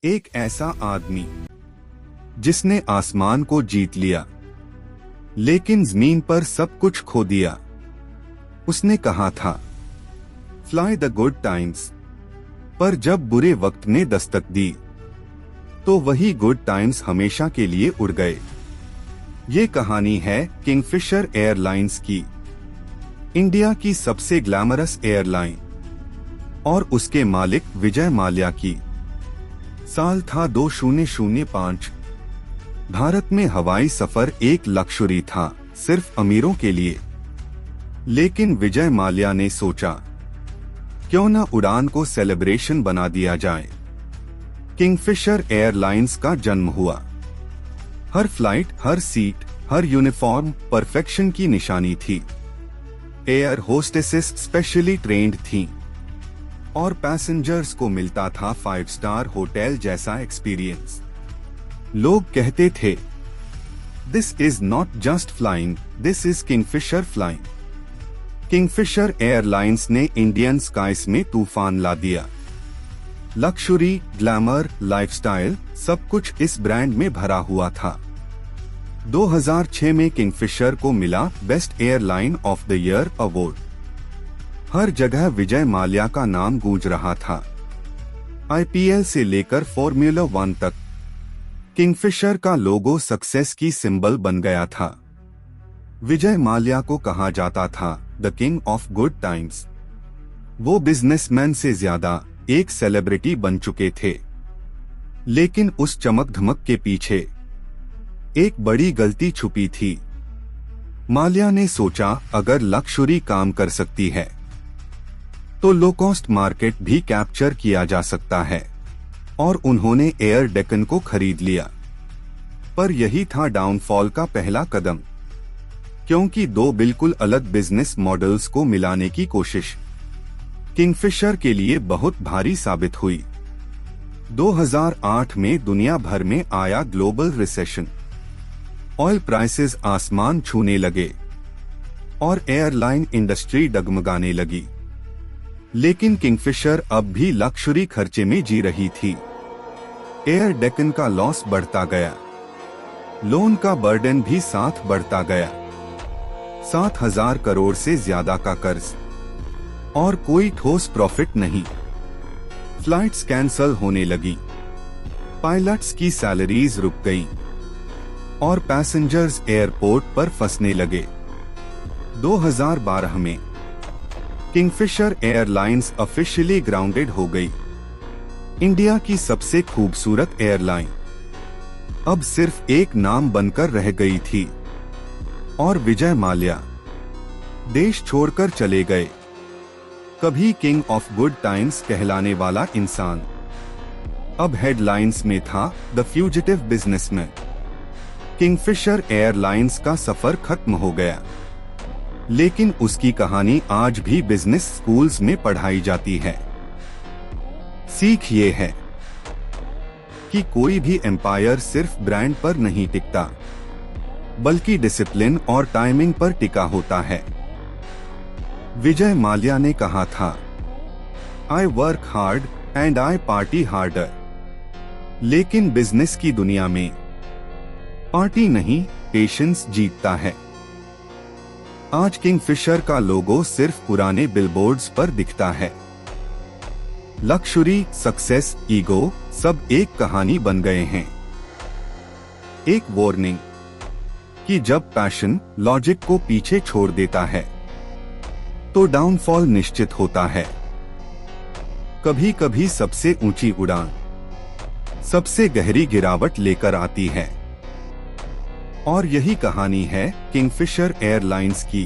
एक ऐसा आदमी जिसने आसमान को जीत लिया लेकिन जमीन पर सब कुछ खो दिया। उसने कहा था, फ्लाई द गुड टाइम्स। पर जब बुरे वक्त ने दस्तक दी तो वही गुड टाइम्स हमेशा के लिए उड़ गए। ये कहानी है किंगफिशर एयरलाइंस की, इंडिया की सबसे ग्लैमरस एयरलाइन, और उसके मालिक विजय माल्या की। साल था 2005। भारत में हवाई सफर एक लक्ष्योरी था, सिर्फ अमीरों के लिए। लेकिन विजय माल्या ने सोचा, क्यों न उड़ान को सेलिब्रेशन बना दिया जाए। किंगफिशर एयरलाइंस का जन्म हुआ। हर फ्लाइट, हर सीट, हर यूनिफॉर्म परफेक्शन की निशानी थी। एयर होस्टेसेस स्पेशली ट्रेंड थीं और पैसेंजर्स को मिलता था 5 स्टार होटल जैसा एक्सपीरियंस। लोग कहते थे, this is not just flying, this is Kingfisher flying. Kingfisher airlines ने इंडियन स्काइज में तूफान ला दिया। लक्ष्युरी, ग्लैमर, लाइफस्टाइल, सब कुछ इस ब्रांड में भरा हुआ था। 2006 में किंगफिशर को मिला best airline of the year award. हर जगह विजय माल्या का नाम गूंज रहा था। IPL से लेकर फॉर्मूला 1 तक किंगफिशर का लोगो सक्सेस की सिंबल बन गया था। विजय माल्या को कहा जाता था the king of good times. वो बिजनेसमैन से ज्यादा एक सेलिब्रिटी बन चुके थे। लेकिन उस चमक धमक के पीछे एक बड़ी गलती छुपी थी। माल्या ने सोचा, अगर लक्ष्युरी काम कर सकती है तो लो कॉस्ट मार्केट भी कैप्चर किया जा सकता है, और उन्होंने एयर डेक्कन को खरीद लिया। पर यही था डाउनफॉल का पहला कदम, क्योंकि दो बिल्कुल अलग बिजनेस मॉडल्स को मिलाने की कोशिश किंगफिशर के लिए बहुत भारी साबित हुई। 2008 में दुनिया भर में आया ग्लोबल रिसेशन। ऑयल प्राइसेस आसमान छूने लगे और एयरलाइन इंडस्ट्री डगमगाने लगी। लेकिन किंगफिशर अब भी लक्ष्युरी खर्चे में जी रही थी। एयर डेक्कन का लॉस बढ़ता गया, लोन का बर्डन भी साथ बढ़ता गया। 7,000 करोड़ से ज्यादा का कर्ज और कोई ठोस प्रॉफिट नहीं। फ्लाइट्स कैंसल होने लगी, पायलट्स की सैलरीज रुक गईं और पैसेंजर्स एयरपोर्ट पर फंसने लगे। 2012 में किंगफिशर एयरलाइंस ऑफिशियली ग्राउंडेड हो गई। इंडिया की सबसे खूबसूरत एयरलाइन अब सिर्फ एक नाम बनकर रह गई थी, और विजय माल्या देश छोड़कर चले गए। कभी किंग ऑफ गुड टाइम्स कहलाने वाला इंसान अब हेडलाइंस में था the fugitive businessman. Kingfisher airlines का सफर खत्म हो गया, लेकिन उसकी कहानी आज भी बिजनेस स्कूल्स में पढ़ाई जाती है। सीख ये है कि कोई भी एम्पायर सिर्फ ब्रांड पर नहीं टिकता, बल्कि डिसिप्लिन और टाइमिंग पर टिका होता है। विजय माल्या ने कहा था, I work hard and I party harder. लेकिन बिजनेस की दुनिया में पार्टी नहीं, पेशेंस जीतता है। आज किंगफिशर का लोगो सिर्फ पुराने बिलबोर्ड्स पर दिखता है। लक्ष्युरी, सक्सेस, ईगो सब एक कहानी बन गए हैं। एक वार्निंग कि जब पैशन लॉजिक को पीछे छोड़ देता है तो डाउनफॉल निश्चित होता है। कभी कभी सबसे ऊंची उड़ान सबसे गहरी गिरावट लेकर आती है। और यही कहानी है किंगफिशर एयरलाइंस की।